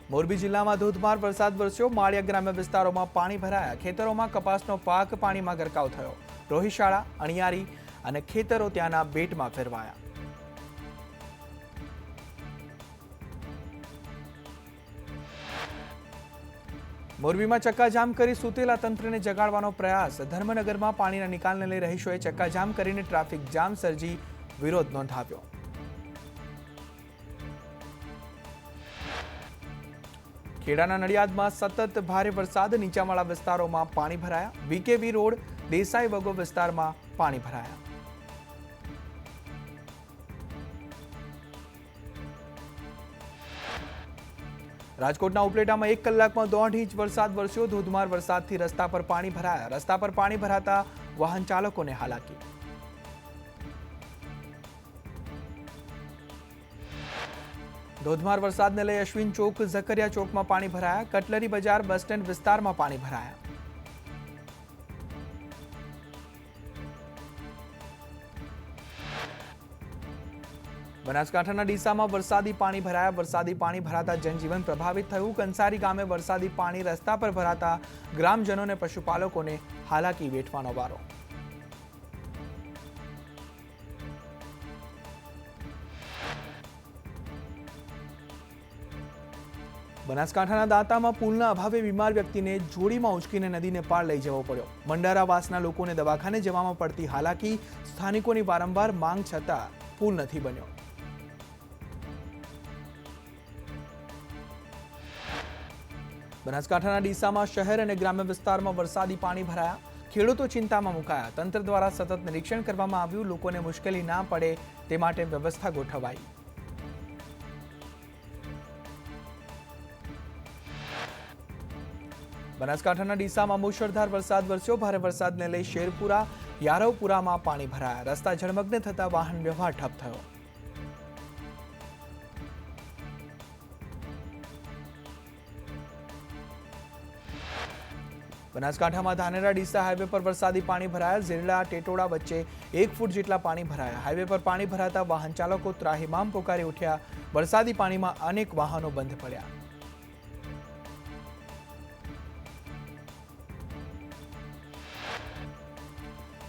મોરબી જિલ્લામાં ધોધમાર વરસાદ વરસ્યો। માળિયા ગ્રામ્ય વિસ્તારોમાં પાણી ભરાયા। ખેતરોમાં કપાસનો પાક પાણીમાં ગરકાવ થયો। રોહિશાળા, અણિયારી અને ખેતરો ત્યાંના બેટમાં ફેરવાયા। મોરબીમાં ચક્કાજામ કરી સૂતેલા તંત્રને જગાડવાનો પ્રયાસ। ધર્મનગરમાં પાણીના નિકાલને લઈ રહીશોએ ચક્કાજામ કરીને ટ્રાફિક જામ સર્જી વિરોધ નોંધાવ્યો। ખેડાના નડિયાદમાં સતત ભારે વરસાદ, નીચાણવાળા વિસ્તારોમાં પાણી ભરાયા। વીકેવી રોડ, દેસાઈ વગો વિસ્તારમાં પાણી ભરાયા। રાજકોટના ઉપલેટામાં 1 કલાકમાં 1.5 ઇંચ વરસાદ વરસ્યો। ધોધમાર વરસાદથી રસ્તા પર પાણી ભરાયા। રસ્તા પર પાણી ભરાતા વાહન ચાલકોને હાલાકી। ધોધમાર વરસાદને લઈ અશ્વિન ચોક, ઝકરિયા ચોકમાં પાણી ભરાયા। કટલરી બજાર, બસ સ્ટેન્ડ વિસ્તારમાં પાણી ભરાયા। બનાસકાંઠાના ડીસામાં વરસાદી પાણી ભરાયા। વરસાદી પાણી ભરાતા જનજીવન પ્રભાવિત થયું। કંસારી ગામે વરસાદી પાણી રસ્તા પર ભરાતા ગ્રામજનોને પશુપાલકોને હાલાકી વેઠવાનો વારો। બનાસકાંઠાના દાંતામાં પુલના અભાવે બીમાર વ્યક્તિને જોડીમાં ઉંચકીને નદીને પાર લઈ જવો પડ્યો। મંડારાવાસના લોકોને દવાખાને જવામાં પડતી હાલાકી। સ્થાનિકોની વારંવાર માંગ છતાં પુલ નથી બન્યો। બનાસકાંઠાના ડીસામાં શહેર અને ગ્રામ્ય વિસ્તારમાં વરસાદી પાણી ભરાયા। ખેડૂતો ચિંતામાં મુકાયા। તંત્ર દ્વારા સતત નિરીક્ષણ કરવામાં આવ્યું। લોકોને મુશ્કેલી ના પડે તે માટે વ્યવસ્થા ગોઠવાઈ। બનાસકાંઠાના ડીસામાં મુશળધાર વરસાદ વરસ્યો। ભારે વરસાદને લઈ શેરપુરા, યારવપુરામાં પાણી ભરાયા। રસ્તા જળમગ્ન થતા વાહન વ્યવહાર ઠપ થયો। બનાસકાંઠામાં ધાનેરા ડીસા હાઈવે પર વરસાદી પાણી ભરાયા। ઝેરડા ટેટોડા વચ્ચે 1 ફૂટ જેટલા પાણી ભરાયા। હાઈવે પર પાણી ભરાતા વાહન ચાલકો ત્રાહિમામ પોકારી ઉઠ્યા। વરસાદી પાણીમાં અનેક વાહનો બંધ પડ્યા।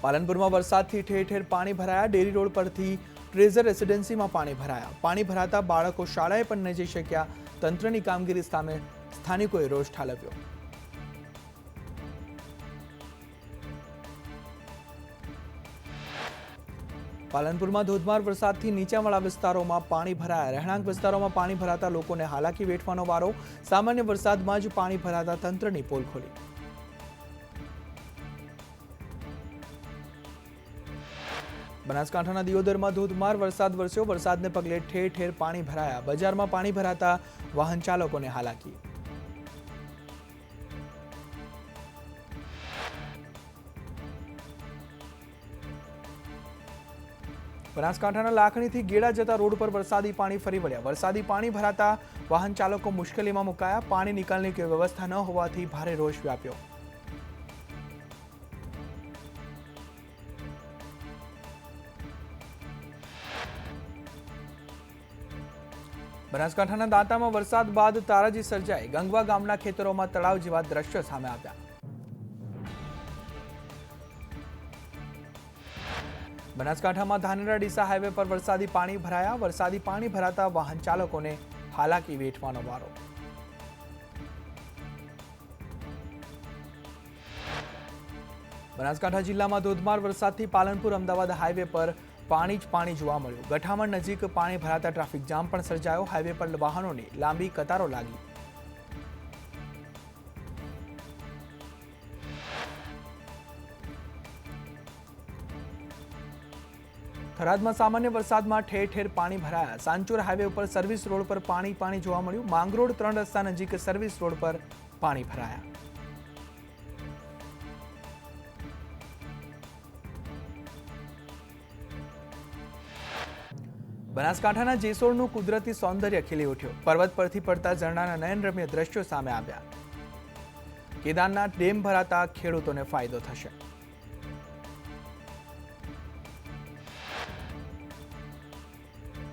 પાલનપુરમાં વરસાદથી ઠેર ઠેર પાણી ભરાયા। ડેરી રોડ પરથી ટ્રેઝર રેસિડેન્સીમાં પાણી ભરાયા। પાણી ભરાતા બાળકો શાળાએ પણ ન જઈ શક્યા। તંત્રની કામગીરી સામે સ્થાનિકોએ રોષ ઠાલવ્યો। પાલનપુરમાં ધોધમાર વરસાદથી નીચાણવાળા વિસ્તારોમાં પાણી ભરાયા। રહેણાંક વિસ્તારોમાં પાણી ભરાતા લોકોને હાલાકી વેઠવાનો વારો। સામાન્ય વરસાદમાં જ પાણી ભરાતા તંત્રની પોલ ખોલી। બનાસકાંઠાના દિયોદરમાં ધોધમાર વરસાદ વરસ્યો। વરસાદને પગલે ઠેર ઠેર પાણી ભરાયા। બજારમાં પાણી ભરાતા વાહન ચાલકોને હાલાકી। બનાસકાંઠાના લાખણીથી ગેડા જતા રોડ પર વરસાદી પાણી ફરી વળ્યા। વરસાદી પાણી ભરાતા વાહન ચાલકો મુશ્કેલીમાં મુકાયા। પાણી નિકાલની કોઈ વ્યવસ્થા ન હોવાથી ભારે રોષ વ્યાપ્યો। બનાસકાંઠાના દાંતામાં વરસાદ બાદ તારાજી સર્જાઈ। ગંગવા ગામના ખેતરોમાં તળાવ જેવા દ્રશ્યો સામે આવ્યા। બનાસકાંઠામાં ધાનેરા ડીસા હાઈવે પર વરસાદી પાણી ભરાયા। વરસાદી પાણી ભરાતા વાહન ચાલકોને હાલાકી વેઠવાનો વારો। બનાસકાંઠા જિલ્લામાં ધોધમાર વરસાદથી પાલનપુર અમદાવાદ હાઈવે પર પાણી જ પાણી જોવા મળ્યું। ગઠામણ નજીક પાણી ભરાતા ટ્રાફિક જામ પણ સર્જાયો। હાઈવે પર વાહનોની લાંબી કતારો લાગી। થરાદમાં સામાન્ય વરસાદમાં ઠેર ઠેર પાણી ભરાયા। સાંચોર હાઈવે ઉપર સર્વિસ રોડ પર પાણી જોવા મળ્યું। માંગરોળ 3 રસ્તા નજીક સર્વિસ રોડ પર પાણી ભરાયા। બનાસકાંઠાના જેસોરનું કુદરતી સૌંદર્ય ખીલી ઉઠ્યું। પર્વત પરથી પડતા ઝરણાના નયનરમ્ય દ્રશ્યો સામે આવ્યા। કેદારનાથ ડેમ ભરાતા ખેડૂતોને ફાયદો થશે।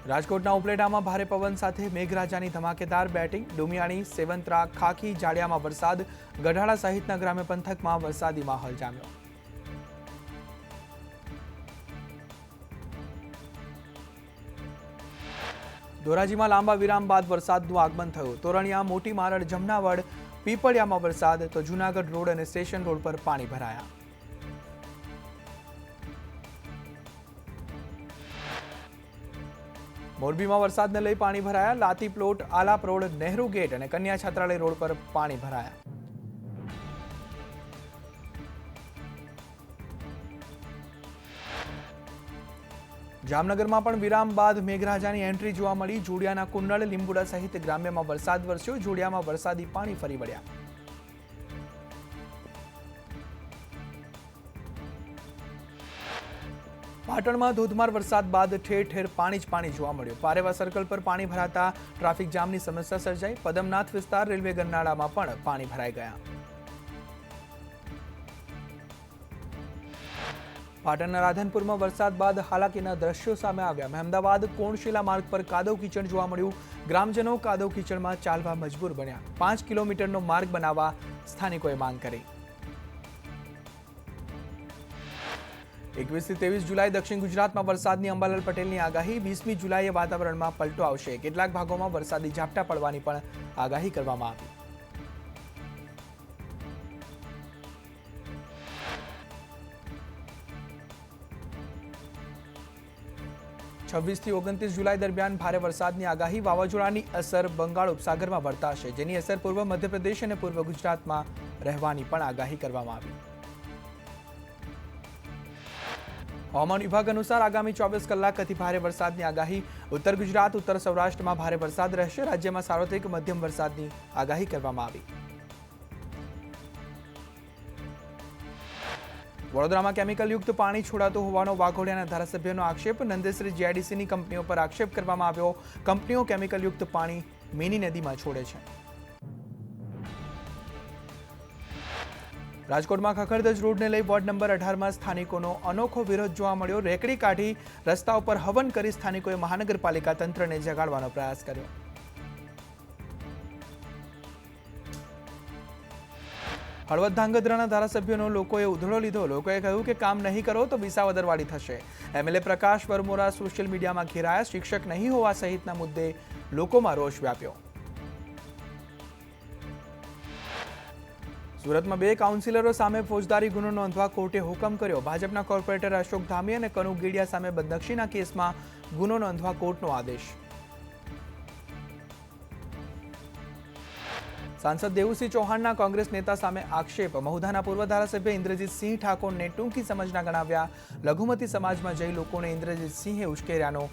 રાજકોટના ઉપલેટામાં ભારે પવન સાથે મેઘરાજાની ધમાકેદાર બેટિંગ. ડુમિયાણી, સેવંત્રા, ખાખી, જાડિયામાં વરસાદ. ગઢાળા સહિતના ગ્રામ્ય પંથકમાં વરસાદી માહોલ જામ્યો. ધોરાજીમાં લાંબા વિરામ બાદ વરસાદનું આગમન થયું. તોરણિયા, મોટી મારડ, જમનાવડ, પીપળિયામાં વરસાદ તો જૂનાગઢ રોડ અને સ્ટેશન રોડ પર પાણી ભરાયા. મોરબીમાં વરસાદને લઈ પાણી ભરાયા. Lati plot, Alap road, Nehru gate અને કન્યા છાત્રાલય રોડ પર પાણી ભરાયા. જામનગરમાં પણ વિરામ બાદ મેઘરાજાની એન્ટ્રી જોવા મળી. જોડિયાના કુંડળ, લીંબુડા સહિત ગ્રામ્યમાં વરસાદ વરસ્યો. જોડિયામાં વરસાદી પાણી ફરી વળ્યા. પાટણમાં ધોધમાર વરસાદ બાદ ઠેર ઠેર પાણી જ પાણી જોવા મળ્યું. પારેવા સર્કલ પર પાણી ભરાતા ટ્રાફિક જામની સમસ્યા સર્જાઈ. પદમનાથ વિસ્તાર, રેલવે ગરનાળામાં પણ પાણી ભરાઈ ગયા. પાટણના રાધનપુરમાં વરસાદ બાદ હાલાકીના દ્રશ્યો સામે આવ્યા. મહેમદાવાદ કોણશીલા માર્ગ પર કાદવ કીચડ જોવા મળ્યું. ગ્રામજનો કાદવ કીચડમાં ચાલવા મજબૂર બન્યા. 5 કિલોમીટરનો માર્ગ બનાવવા સ્થાનિકોએ માંગ કરી. 21 થી 23 જુલાઈ દક્ષિણ ગુજરાતમાં વરસાદની. અંબાલાલ પટેલની આગાહી. 20મી જુલાઈએ વાતાવરણમાં પલટો આવશે. કેટલાક ભાગોમાં વરસાદી ઝાપટા પડવાની પણ આગાહી કરવામાં આવી. છવ્વીસ થી 29 જુલાઈ દરમિયાન ભારે વરસાદની આગાહી. વાવાઝોડાની અસર બંગાળ ઉપસાગરમાં વર્તાશે, જેની અસર પૂર્વ મધ્યપ્રદેશ અને પૂર્વ ગુજરાતમાં રહેવાની પણ આગાહી કરવામાં આવી. હવામાન વિભાગ અનુસાર આગામી 24 કલાક અતિ ભારે વરસાદની આગાહી. ઉત્તર ગુજરાત, ઉત્તર સૌરાષ્ટ્રમાં ભારે વરસાદ રહેશે. રાજ્યમાં સાર્વત્રિક મધ્યમ વરસાદની આગાહી કરવામાં આવી. વડોદરામાં કેમિકલયુક્ત પાણી છોડાતું હોવાનો વાઘોડિયાના ધારાસભ્યનો આક્ષેપ. નંદેસરી જીઆઈડીસીની કંપનીઓ પર આક્ષેપ કરવામાં આવ્યો. કંપનીઓ કેમિકલયુક્ત પાણી મિની નદીમાં છોડે છે. રાજકોટમાં ખખડધજ રોડને લઈ વોર્ડ નંબર 18માં સ્થાનિકોનો અનોખો વિરોધ જોવા મળ્યો. રેકડી કાઢી રસ્તા ઉપર હવન કરી સ્થાનિકોએ મહાનગરપાલિકા તંત્રને જગાડવાનો પ્રયાસ કર્યો. હળવદ ધાંગધ્રાના ધારાસભ્યોનો લોકોએ ઉધડો લીધો. લોકોએ કહ્યું કે કામ નહીં કરો તો વિસાવદરવાડી થશે. એમએલએ પ્રકાશ વરમોરા સોશિયલ મીડિયામાં ઘેરાયા. શિક્ષક નહીં હોવા સહિતના મુદ્દે લોકોમાં રોષ વ્યાપ્યો. સુરતમાં 2 કાઉન્સિલરો સામે ફોજદારી ગુનો નોંધવા કોર્ટે હુકમ કર્યો. ભાજપના કોર્પોરેટર અશોક ધામી અને કનુ ગેડિયા સામે બદનક્ષીના કેસમાં ગુનો નોંધવા કોર્ટનો આદેશ. સાંસદ દેવુસિંહ ચૌહાણના કોંગ્રેસ નેતા સામે આક્ષેપ. મહુધાના પૂર્વ ધારાસભ્ય ઇન્દ્રજીતસિંહ ઠાકોરને ટૂંકી સમજના ગણાવ્યા. લઘુમતી સમાજમાં જઈ લોકોને ઇન્દ્રજીતસિંહે ઉશ્કેર્યાનો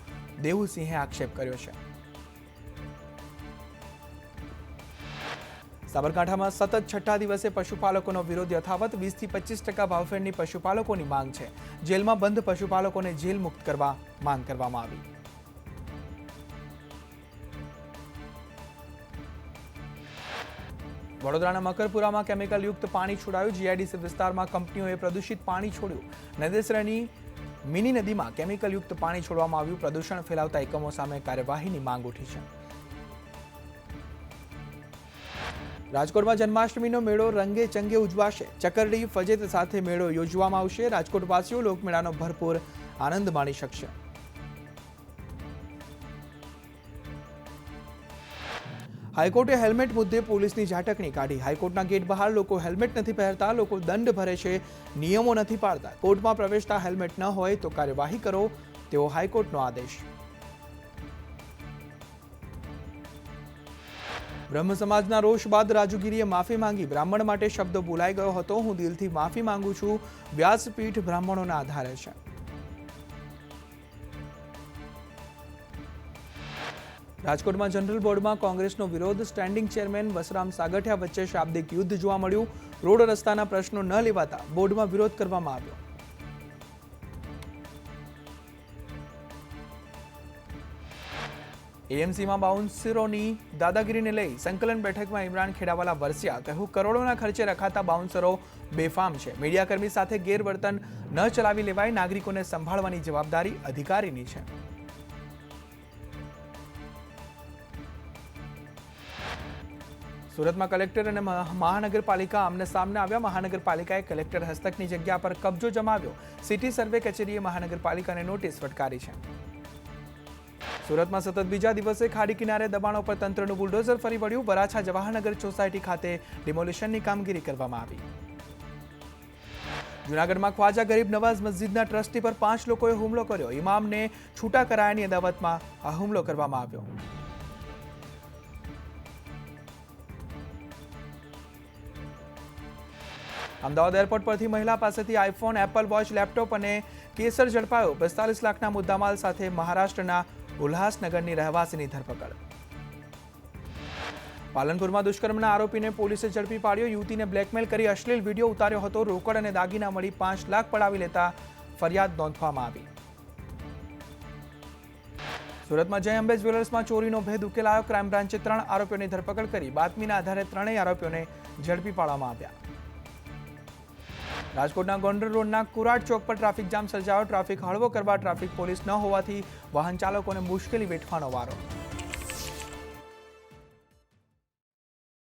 દેવુસિંહે આક્ષેપ કર્યો છે. સાબરકાંઠામાં સતત 6ઠ્ઠા દિવસે પશુપાલકોનો વિરોધ યથાવત. 20 થી 25% ભાવફેરની પશુપાલકોની માંગ છે. જેલમાં બંધ પશુપાલકોને જેલ મુક્ત કરવા માંગ કરવામાં આવી. વડોદરાના મકરપુરામાં કેમિકલયુક્ત પાણી છોડાયું. જીઆઈડીસી વિસ્તારમાં કંપનીઓએ પ્રદૂષિત પાણી છોડ્યું. નદેસરાની મિની નદીમાં કેમિકલયુક્ત પાણી છોડવામાં આવ્યું. પ્રદૂષણ ફેલાવતા એકમો સામે કાર્યવાહીની માંગ ઉઠી છે. રાજકોટમાં જન્માષ્ટમીનો મેળો રંગે ચંગે ઉજવાશે. ચકરડી ફજેત સાથે મેળો યોજવામાં આવશે. રાજકોટવાસીઓ લોકમેળાનો ભરપૂર આનંદ માણી શકશે. હાઈકોર્ટે હેલ્મેટ મુદ્દે પોલીસની ઝાટકણી કાઢી. હાઈકોર્ટના ગેટ બહાર લોકો હેલ્મેટ નથી પહેરતા. લોકો દંડ ભરે છે, નિયમો નથી પાળતા. કોર્ટમાં પ્રવેશતા હેલ્મેટ ન હોય તો કાર્યવાહી કરો, તેવો હાઈકોર્ટનો આદેશ. બ્રહ્મ સમાજના રોષ બાદ રાજુગીરીએ માફી માંગી. બ્રાહ્મણ માટે શબ્દ બોલાઈ ગયો હતો. હું દિલથી માફી માંગુ છું. વ્યાસપીઠ બ્રાહ્મણોના આધારે છે. રાજકોટમાં જનરલ બોર્ડમાં કોંગ્રેસનો વિરોધ. સ્ટેન્ડિંગ ચેરમેન વસરામ સાગઠિયા વચ્ચે શાબ્દિક યુદ્ધ જોવા મળ્યું. રોડ રસ્તાના પ્રશ્નો ન લેવાતા બોર્ડમાં વિરોધ કરવામાં આવ્યો. એએમસીમાં બાઉન્સરોની દાદાગીરીને લઈ સંકલન બેઠકમાં ઇમરાન ખેડાવાલા વરસ્યા. કહ્યું, કરોડોના ખર્ચે રખાતા બાઉન્સરો બેફામ છે. મીડિયાકર્મી સાથે ગેરવર્તન ન ચલાવી લેવાય. નાગરિકોને સંભાળવાની જવાબદારી અધિકારીની છે. સુરતમાં કલેક્ટર અને મહાનગરપાલિકા આમને સામને આવ્યા. મહાનગરપાલિકાએ કલેક્ટર હસ્તકની જગ્યા પર કબજો જમાવ્યો. સિટી સર્વે કચેરીએ મહાનગરપાલિકાને નોટિસ ફટકારી છે. સુરતમાં સતત બીજા દિવસે ખાડી કિનારે દબાણો પર તંત્રનું બુલડોઝર ફરી વળ્યું. વરાછા જવાહરનગર સોસાયટી ખાતે ડિમોલિશનની કામગીરી કરવામાં આવી. જૂનાગઢમાં ખ્વાજા ગરીબ નવાઝ મસ્જિદના ટ્રસ્ટી પર 5 લોકોએ હુમલો કર્યો. ઇમામને છૂટા કરાયાની અદાવતમાં આ હુમલો કરવામાં આવ્યો. અમદાવાદ એરપોર્ટ પરથી મહિલા પાસેથી આઈફોન, એપલ વોચ, લેપટોપ અને કેસર ઝડપાયો. 45 લાખના મુદ્દામાલ સાથે મહારાષ્ટ્રના ઉલ્હાસનગરની રહેવાસીની ધરપકડ. પાલનપુરમાં દુષ્કર્મના આરોપીને પોલીસે ઝડપી પાડ્યો. યુવતીને બ્લેકમેલ કરી અશ્લીલ વિડીયો ઉતાર્યો હતો. રોકડ અને દાગીના મળી 5 લાખ પડાવી લેતા ફરિયાદ નોંધવામાં આવી. સુરતમાં જય અંબે જ્વેલર્સમાં ચોરીનો ભેદ ઉકેલાયો. ક્રાઇમ બ્રાન્ચે 3 આરોપીઓની ધરપકડ કરી. બાતમીના આધારે 3 આરોપીઓને ઝડપી પાડવામાં આવ્યા. રાજકોટના ગોંડલ રોડના કુરાડ ચોક પર ટ્રાફિક જામ સર્જાયો. ટ્રાફિક હળવો કરવા ટ્રાફિક પોલીસ ન હોવાથી વાહન ચાલકોને મુશ્કેલી વેઠવાનો વારો.